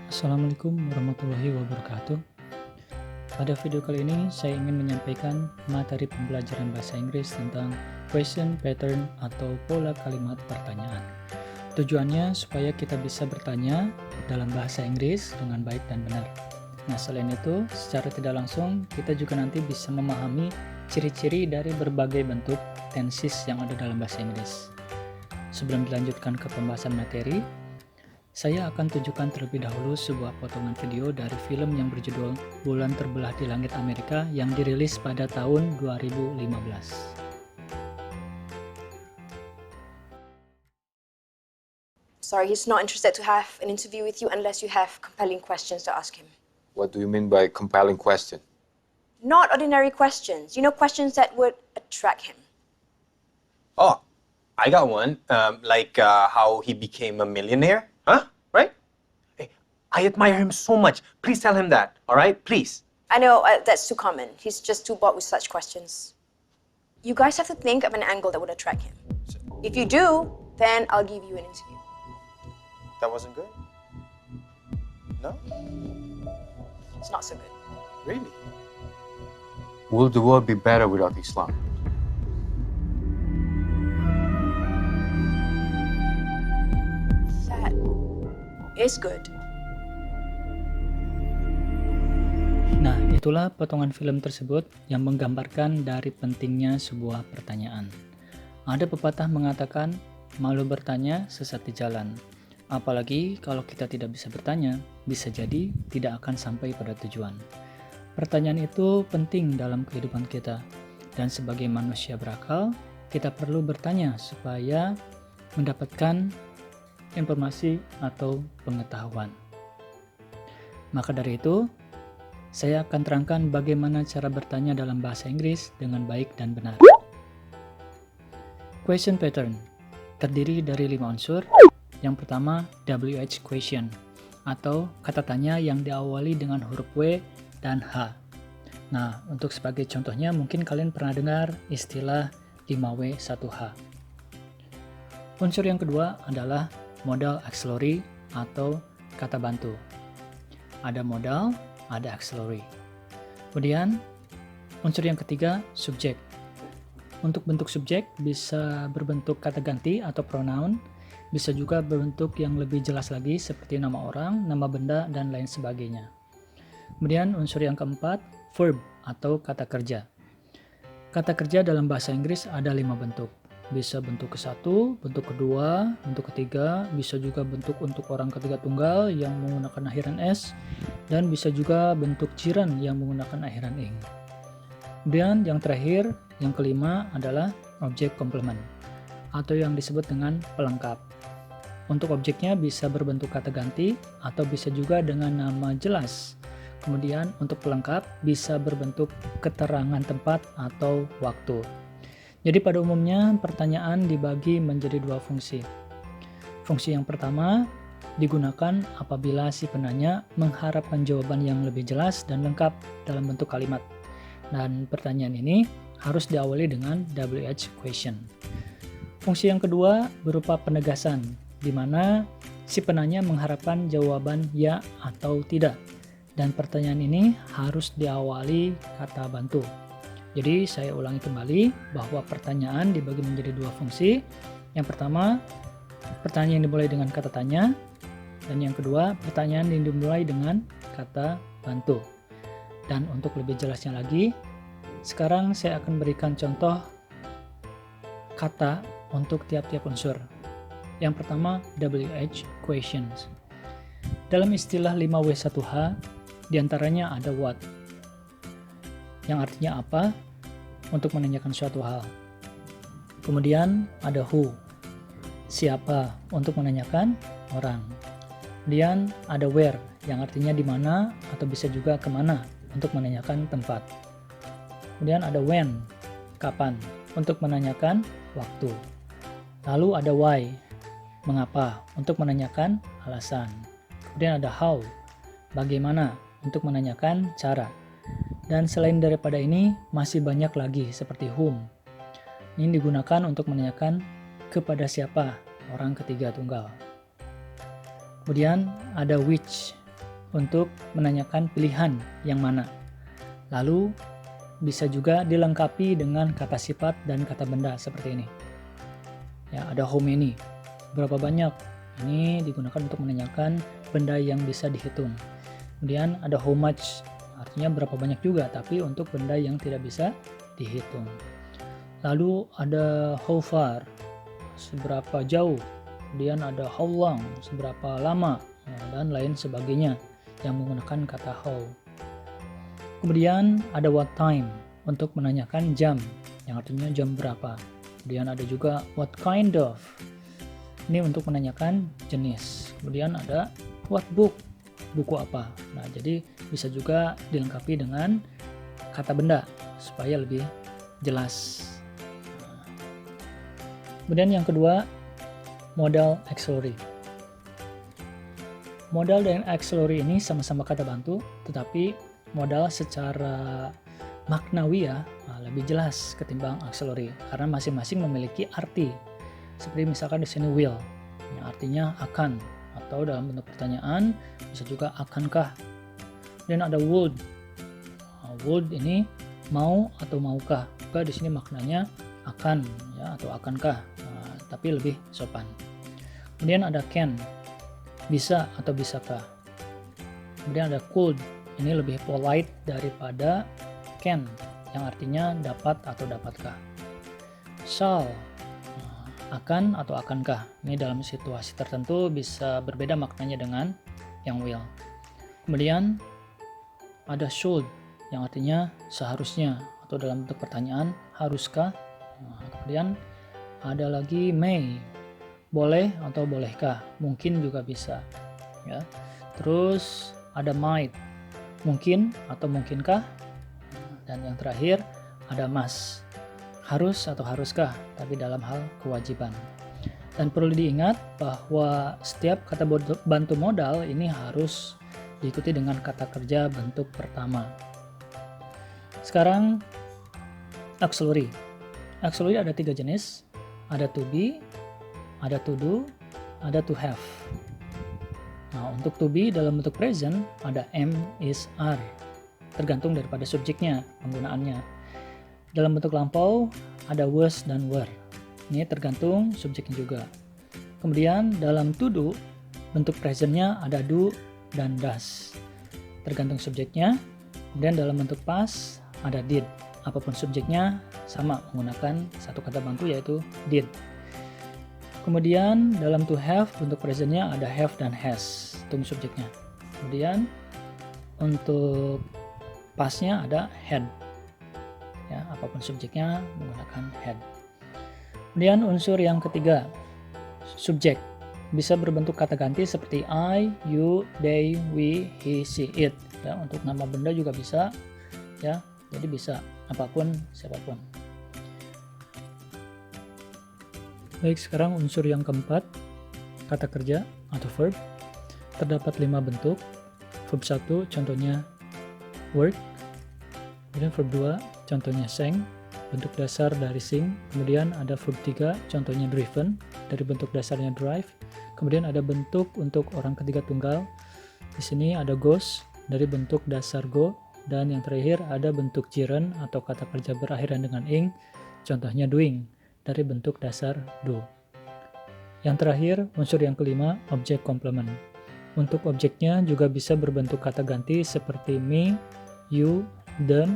Assalamualaikum warahmatullahi wabarakatuh. Pada video kali ini saya ingin menyampaikan materi pembelajaran bahasa Inggris tentang question pattern atau pola kalimat pertanyaan. Tujuannya supaya kita bisa bertanya dalam bahasa Inggris dengan baik dan benar. Nah, selain itu, secara tidak langsung kita juga nanti bisa memahami ciri-ciri dari berbagai bentuk tenses yang ada dalam bahasa Inggris. Sebelum dilanjutkan ke pembahasan materi, saya akan tunjukkan terlebih dahulu sebuah potongan video dari film yang berjudul Bulan Terbelah di Langit Amerika yang dirilis pada tahun 2015. Sorry, he's not interested to have an interview with you unless you have compelling questions to ask him. What do you mean by compelling question? Not ordinary questions. Questions that would attract him. Oh, I got one. How he became a millionaire? Huh? Right? Hey, I admire him so much. Please tell him that, all right? Please. I know that's too common. He's just too bored with such questions. You guys have to think of an angle that would attract him. If you do, then I'll give you an interview. That wasn't good? No? It's not so good. Really? Will the world be better without Islam? That is good. Nah, itulah potongan film tersebut yang menggambarkan dari pentingnya sebuah pertanyaan. Ada pepatah mengatakan, malu bertanya sesat di jalan. Apalagi kalau kita tidak bisa bertanya, bisa jadi tidak akan sampai pada tujuan. Pertanyaan itu penting dalam kehidupan kita. Dan sebagai manusia berakal, kita perlu bertanya supaya mendapatkan informasi atau pengetahuan. Maka dari itu, saya akan terangkan bagaimana cara bertanya dalam bahasa Inggris dengan baik dan benar. Question pattern terdiri dari 5 unsur. Yang pertama, WH question atau kata tanya yang diawali dengan huruf W dan H. Nah, untuk sebagai contohnya mungkin kalian pernah dengar istilah 5W 1H. Unsur yang kedua adalah modal auxiliary atau kata bantu. Ada modal, ada auxiliary. Kemudian unsur yang ketiga, subjek. Untuk bentuk subjek bisa berbentuk kata ganti atau pronoun, bisa juga berbentuk yang lebih jelas lagi seperti nama orang, nama benda, dan lain sebagainya. Kemudian unsur yang keempat, verb atau kata kerja. Kata kerja dalam bahasa Inggris ada 5 bentuk. Bisa bentuk ke-1, bentuk kedua, bentuk ketiga, bisa juga bentuk untuk orang ketiga tunggal yang menggunakan akhiran S, dan bisa juga bentuk jiran yang menggunakan akhiran ing. Kemudian yang terakhir, yang kelima adalah objek komplement atau yang disebut dengan pelengkap. Untuk objeknya bisa berbentuk kata ganti atau bisa juga dengan nama jelas. Kemudian untuk pelengkap bisa berbentuk keterangan tempat atau waktu. Jadi pada umumnya pertanyaan dibagi menjadi 2 fungsi. Fungsi yang pertama digunakan apabila si penanya mengharapkan jawaban yang lebih jelas dan lengkap dalam bentuk kalimat. Dan pertanyaan ini harus diawali dengan WH question. Fungsi yang kedua berupa penegasan, di mana si penanya mengharapkan jawaban ya atau tidak. Dan pertanyaan ini harus diawali kata bantu. Jadi saya ulangi kembali bahwa pertanyaan dibagi menjadi 2 fungsi. Yang pertama, pertanyaan yang dimulai dengan kata tanya. Dan yang kedua, pertanyaan yang dimulai dengan kata bantu. Dan untuk lebih jelasnya lagi, sekarang saya akan berikan contoh kata untuk tiap-tiap unsur. Yang pertama, WH questions. Dalam istilah 5W1H, diantaranya ada what, yang artinya apa, untuk menanyakan suatu hal. Kemudian ada who, siapa, untuk menanyakan orang. Kemudian ada where, yang artinya di mana atau bisa juga kemana, untuk menanyakan tempat. Kemudian ada when, kapan, untuk menanyakan waktu. Lalu ada why, mengapa, untuk menanyakan alasan. Kemudian ada how, bagaimana, untuk menanyakan cara. Dan selain daripada ini, masih banyak lagi seperti whom. Ini digunakan untuk menanyakan kepada siapa, orang ketiga tunggal. Kemudian ada which, untuk menanyakan pilihan yang mana. Lalu bisa juga dilengkapi dengan kata sifat dan kata benda seperti ini. Ya, ada how many, berapa banyak. Ini digunakan untuk menanyakan benda yang bisa dihitung. Kemudian ada how much, artinya berapa banyak juga, tapi untuk benda yang tidak bisa dihitung. Lalu ada how far, seberapa jauh. Kemudian ada how long, seberapa lama, dan lain sebagainya yang menggunakan kata how. Kemudian ada what time untuk menanyakan jam, yang artinya jam berapa. Kemudian ada juga what kind of, ini untuk menanyakan jenis. Kemudian ada what book, buku apa. Nah, jadi bisa juga dilengkapi dengan kata benda supaya lebih jelas. Kemudian yang kedua, modal auxiliary. Modal dan auxiliary ini sama-sama kata bantu, tetapi modal secara maknawi ya lebih jelas ketimbang auxiliary karena masing-masing memiliki arti. Seperti misalkan di sini will, yang artinya akan, atau dalam bentuk pertanyaan bisa juga akankah. Dan ada would. Would ini mau atau maukah. Di sini maknanya akan ya atau akankah, tapi lebih sopan. Kemudian ada can, bisa atau bisakah. Kemudian ada could, ini lebih polite daripada can yang artinya dapat atau dapatkah. Shall, akan atau akankah. Ini dalam situasi tertentu bisa berbeda maknanya dengan yang will. Kemudian ada should yang artinya seharusnya atau dalam bentuk pertanyaan haruskah. Kemudian ada lagi may, boleh atau bolehkah, mungkin juga bisa ya. Terus ada might, mungkin atau mungkinkah. Dan yang terakhir ada must, harus atau haruskah, tapi dalam hal kewajiban. Dan perlu diingat bahwa setiap kata bantu modal ini harus diikuti dengan kata kerja bentuk pertama. Sekarang auxiliary. Auxiliary ada 3 jenis, ada to be, ada to do, ada to have. Nah, untuk to be dalam bentuk present ada am, is, are, tergantung daripada subjeknya, penggunaannya. Dalam bentuk lampau ada was dan were, ini tergantung subjeknya juga. Kemudian dalam to do, bentuk presentnya ada do dan does, tergantung subjeknya. Kemudian dalam bentuk past ada did, apapun subjeknya sama menggunakan satu kata bantu yaitu did. Kemudian dalam to have, bentuk presentnya ada have dan has, tunggu subjeknya. Kemudian untuk pastnya ada had, ya apapun subjeknya menggunakan had. Kemudian unsur yang ketiga, subjek, bisa berbentuk kata ganti seperti I, you, they, we, he, she, it. Ya, untuk nama benda juga bisa, ya jadi bisa apapun, siapapun. Baik, sekarang unsur yang keempat, kata kerja atau verb. Terdapat 5 bentuk. Verb 1 contohnya work. Kemudian verb 2 contohnya sang, bentuk dasar dari sing. Kemudian ada verb 3 contohnya driven, dari bentuk dasarnya drive. Kemudian ada bentuk untuk orang ketiga tunggal. Di sini ada goes, dari bentuk dasar go. Dan yang terakhir ada bentuk gerund atau kata kerja berakhiran dengan ing, contohnya doing, dari bentuk dasar do. Yang terakhir, unsur yang kelima, objek komplement. Untuk objeknya juga bisa berbentuk kata ganti seperti me, you, them,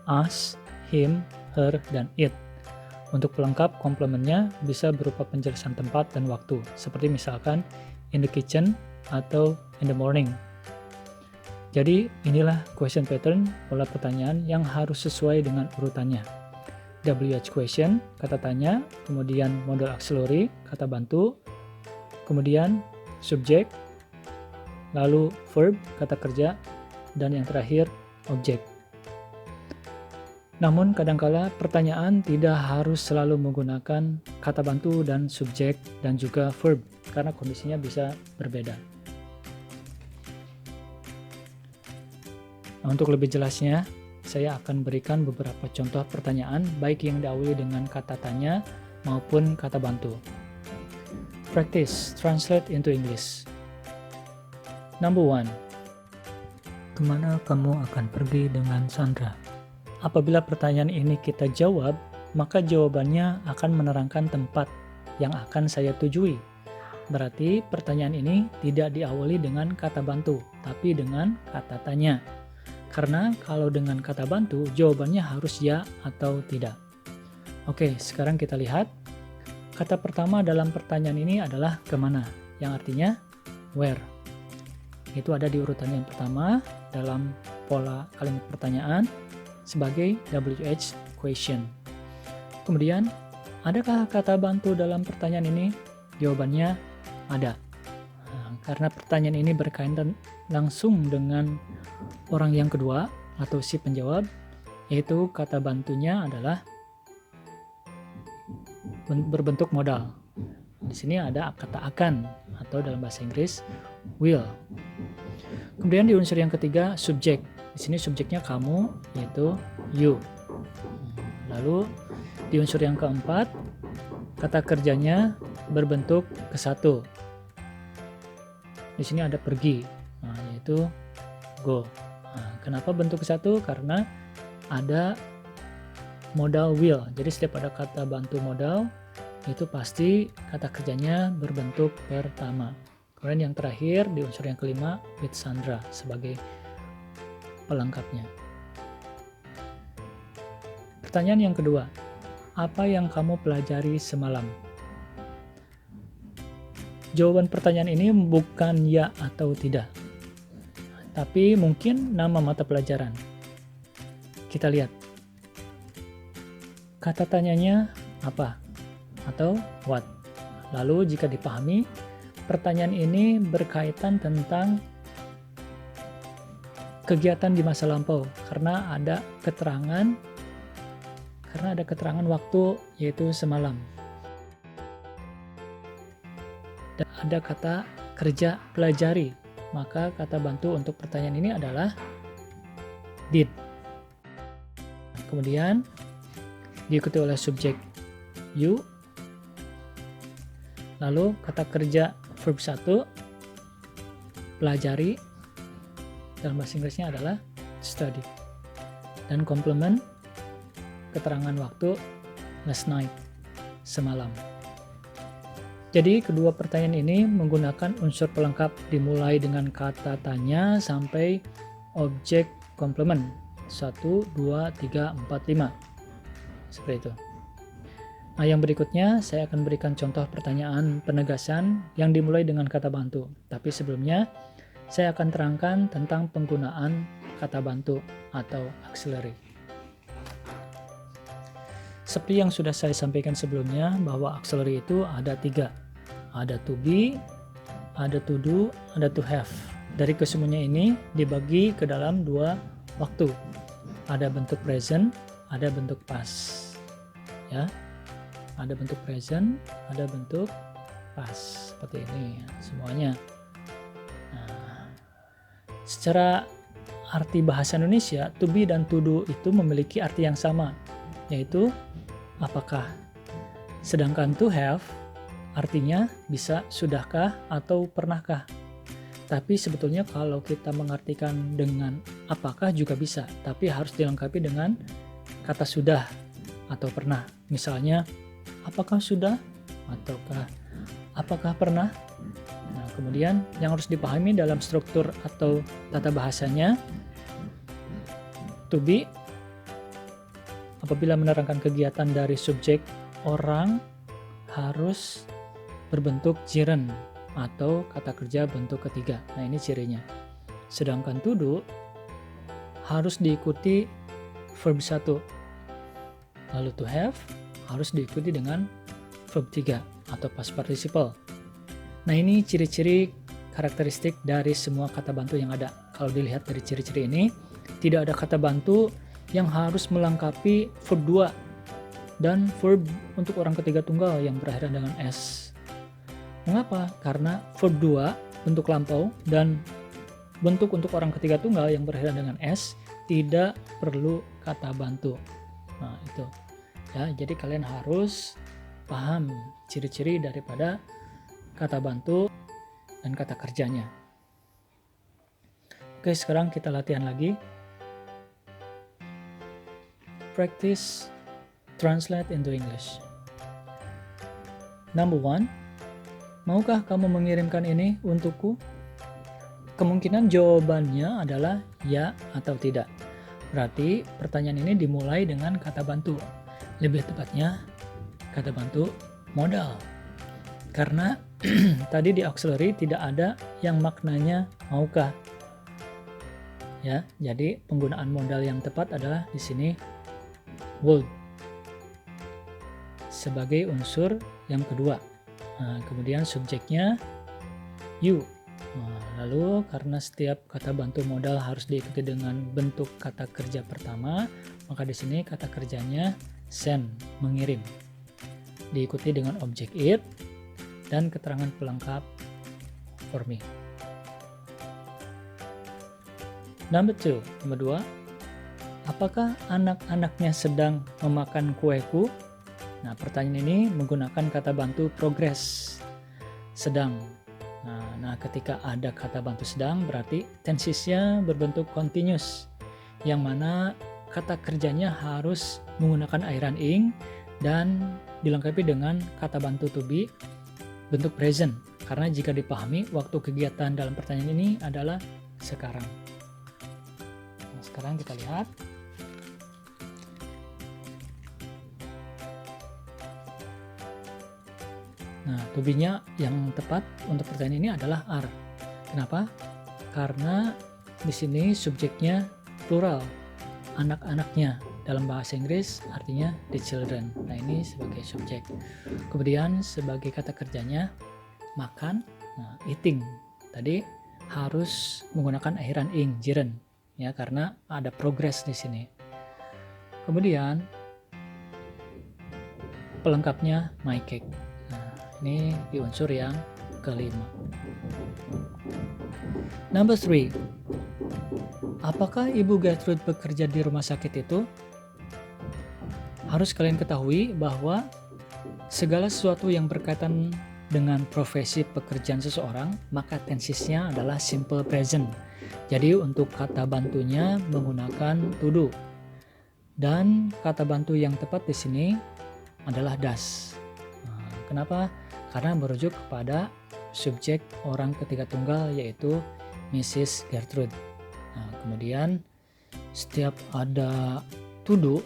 us, him, her, dan it. Untuk pelengkap komplementnya bisa berupa penjelasan tempat dan waktu, seperti misalkan in the kitchen atau in the morning. Jadi inilah question pattern, pola pertanyaan yang harus sesuai dengan urutannya. WH question, kata tanya, kemudian modal auxiliary, kata bantu, kemudian subjek, lalu verb, kata kerja, dan yang terakhir objek. Namun kadangkala pertanyaan tidak harus selalu menggunakan kata bantu dan subjek dan juga verb karena kondisinya bisa berbeda. Nah, untuk lebih jelasnya, saya akan berikan beberapa contoh pertanyaan baik yang diawali dengan kata tanya maupun kata bantu. Practice, translate into English. Number 1. Kemana kamu akan pergi dengan Sandra? Apabila pertanyaan ini kita jawab, maka jawabannya akan menerangkan tempat yang akan saya tujui. Berarti pertanyaan ini tidak diawali dengan kata bantu, tapi dengan kata tanya. Karena kalau dengan kata bantu, jawabannya harus ya atau tidak. Oke, sekarang kita lihat. Kata pertama dalam pertanyaan ini adalah kemana, yang artinya where. Itu ada di urutan yang pertama dalam pola kalimat pertanyaan sebagai WH question. Kemudian, adakah kata bantu dalam pertanyaan ini? Jawabannya ada. Nah, karena pertanyaan ini berkaitan langsung dengan orang yang kedua atau si penjawab, yaitu kata bantunya adalah berbentuk modal. Di sini ada kata akan atau dalam bahasa Inggris will. Kemudian di unsur yang ketiga subjek. Di sini subjeknya kamu, yaitu you. Lalu di unsur yang keempat kata kerjanya berbentuk kesatu. Di sini ada pergi, yaitu go. Kenapa bentuk kesatu? Karena ada modal will. Jadi setiap ada kata bantu modal itu pasti kata kerjanya berbentuk pertama. Kemudian yang terakhir di unsur yang kelima with Sandra sebagai pelengkapnya. Pertanyaan yang kedua, apa yang kamu pelajari semalam? Jawaban pertanyaan ini bukan ya atau tidak, tapi mungkin nama mata pelajaran. Kita lihat. Kata tanyanya apa atau what. Lalu jika dipahami, pertanyaan ini berkaitan tentang kegiatan di masa lampau karena ada keterangan waktu, yaitu semalam. Dan ada kata kerja pelajari, maka kata bantu untuk pertanyaan ini adalah did. Kemudian diikuti oleh subjek you, lalu kata kerja verb 1 pelajari, dalam bahasa Inggrisnya adalah study, dan komplement keterangan waktu last night, semalam. Jadi kedua pertanyaan ini menggunakan unsur pelengkap dimulai dengan kata tanya sampai objek komplement 1, 2, 3, 4, 5. Seperti itu. Nah, yang berikutnya saya akan berikan contoh pertanyaan penegasan yang dimulai dengan kata bantu. Tapi sebelumnya saya akan terangkan tentang penggunaan kata bantu atau auxiliary. Seperti yang sudah saya sampaikan sebelumnya bahwa auxiliary itu ada 3. Ada to be, ada to do, ada to have. Dari kesemuanya ini dibagi ke dalam 2 waktu. Ada bentuk present, ada bentuk past. Ya, ada bentuk present, ada bentuk past, seperti ini semuanya. Nah, secara arti bahasa Indonesia, to be dan to do itu memiliki arti yang sama, yaitu apakah. Sedangkan to have artinya bisa sudahkah atau pernahkah. Tapi sebetulnya kalau kita mengartikan dengan apakah juga bisa, tapi harus dilengkapi dengan kata sudah atau pernah. Misalnya, apakah sudah ataukah apakah pernah. Nah, kemudian yang harus dipahami dalam struktur atau tata bahasanya, to be apabila menerangkan kegiatan dari subjek orang harus berbentuk gerund atau kata kerja bentuk ketiga. Nah, ini cirinya. Sedangkan to do harus diikuti verb 1. Lalu to have harus diikuti dengan verb 3 atau past participle. Nah, ini ciri-ciri karakteristik dari semua kata bantu yang ada. Kalau dilihat dari ciri-ciri ini, tidak ada kata bantu yang harus melengkapi verb 2 dan verb untuk orang ketiga tunggal yang berakhiran dengan S. Mengapa? Karena verb 2 bentuk lampau dan bentuk untuk orang ketiga tunggal yang berakhiran dengan S tidak perlu kata bantu. Nah, itu. Ya, jadi kalian harus paham ciri-ciri daripada kata bantu dan kata kerjanya. Oke, sekarang kita latihan lagi. Practice translate into English. Number 1, maukah kamu mengirimkan ini untukku? Kemungkinan jawabannya adalah ya atau tidak. Berarti pertanyaan ini dimulai dengan kata bantu. Lebih tepatnya kata bantu modal. Karena tadi di auxiliary tidak ada yang maknanya maukah. Ya, jadi penggunaan modal yang tepat adalah di sini would sebagai unsur yang kedua. Nah, kemudian subjeknya you. Nah, lalu karena setiap kata bantu modal harus diikuti dengan bentuk kata kerja pertama, maka di sini kata kerjanya send, mengirim. Diikuti dengan objek it dan keterangan pelengkap for me. Number 2, apakah anak-anaknya sedang memakan kueku? Nah, pertanyaan ini menggunakan kata bantu progress, sedang. Nah, ketika ada kata bantu sedang berarti tensesnya berbentuk continuous, yang mana kata kerjanya harus menggunakan airan ing dan dilengkapi dengan kata bantu to be bentuk present. Karena jika dipahami, waktu kegiatan dalam pertanyaan ini adalah sekarang. Sekarang kita lihat. Nah, to be-nya yang tepat untuk pertanyaan ini adalah are. Kenapa? Karena di sini subjeknya plural, anak-anaknya. Dalam bahasa Inggris artinya the children. Nah, ini sebagai subjek. Kemudian sebagai kata kerjanya makan, nah, eating. Tadi harus menggunakan akhiran ing, jiren. Ya, karena ada progress di sini. Kemudian pelengkapnya my cake. Nah, ini di unsur yang kelima. Number 3, apakah Ibu Gertrude bekerja di rumah sakit itu? Harus kalian ketahui bahwa segala sesuatu yang berkaitan dengan profesi pekerjaan seseorang, maka tensesnya adalah simple present. Jadi untuk kata bantunya menggunakan to do. Dan kata bantu yang tepat di sini adalah does. Nah, kenapa? Karena merujuk kepada subjek orang ketiga tunggal yaitu Mrs. Gertrude. Nah, kemudian setiap ada to do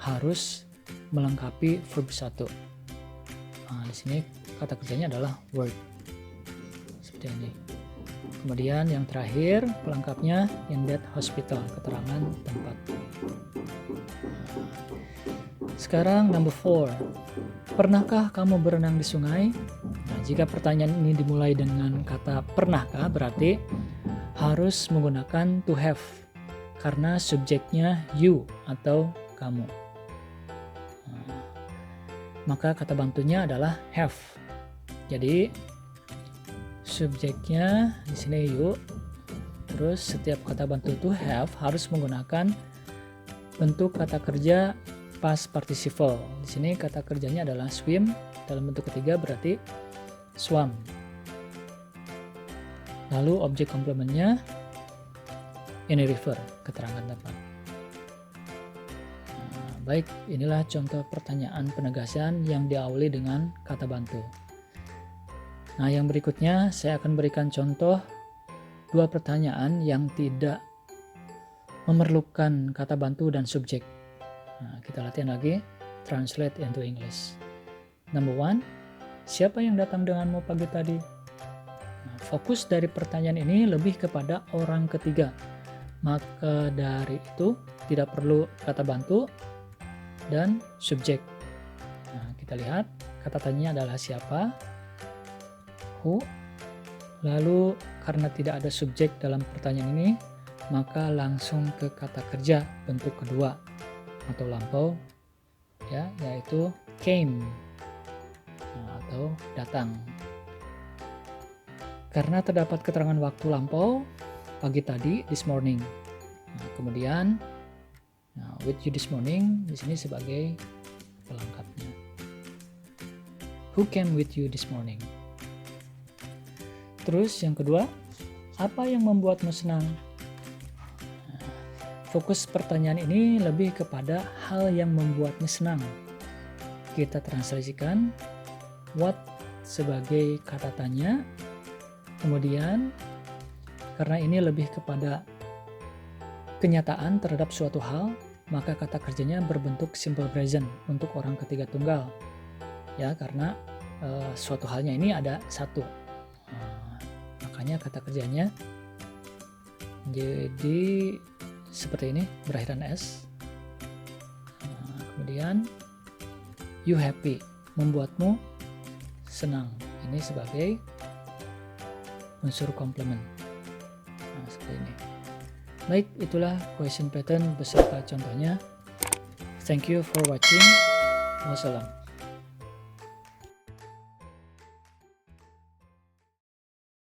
harus melengkapi verb 1. Nah, di sini kata kerjanya adalah work. Seperti ini. Kemudian yang terakhir pelengkapnya in that hospital, keterangan tempat. Sekarang number 4. Pernahkah kamu berenang di sungai? Nah, jika pertanyaan ini dimulai dengan kata pernahkah berarti harus menggunakan to have karena subjeknya you atau kamu. Nah, maka kata bantunya adalah have. Jadi subjeknya di sini you. Terus setiap kata bantu to have harus menggunakan bentuk kata kerja past participle. Di sini kata kerjanya adalah swim, dalam bentuk ketiga berarti swam. Lalu objek komplementnya in a river, keterangan tempat. Nah, baik, inilah contoh pertanyaan penegasan yang diawali dengan kata bantu. Nah, yang berikutnya saya akan berikan contoh 2 pertanyaan yang tidak memerlukan kata bantu dan subjek. Nah, kita latihan lagi, translate into English. Number 1, siapa yang datang denganmu pagi tadi? Nah, fokus dari pertanyaan ini lebih kepada orang ketiga. Maka dari itu tidak perlu kata bantu dan subjek. Nah, kita lihat kata tanya adalah siapa, who. Lalu karena tidak ada subjek dalam pertanyaan ini, maka langsung ke kata kerja bentuk kedua atau lampau, ya, yaitu came, nah, atau datang. Karena terdapat keterangan waktu lampau, pagi tadi, this morning. Nah, kemudian with you this morning di sini sebagai pelengkapnya. Who came with you this morning? Terus yang kedua, Apa yang membuatmu senang? Nah, fokus pertanyaan ini lebih kepada hal yang membuatmu senang. Kita translasikan what sebagai kata tanya. Kemudian, karena ini lebih kepada kenyataan terhadap suatu hal, maka kata kerjanya berbentuk simple present untuk orang ketiga tunggal. Ya, karena suatu halnya ini ada satu. Makanya kata kerjanya jadi seperti ini, berakhiran S. Kemudian you happy, membuatmu senang. Ini sebagai unsur komplement. Nah, seperti ini. Baik, itulah question pattern beserta contohnya. Thank you for watching. Wassalam.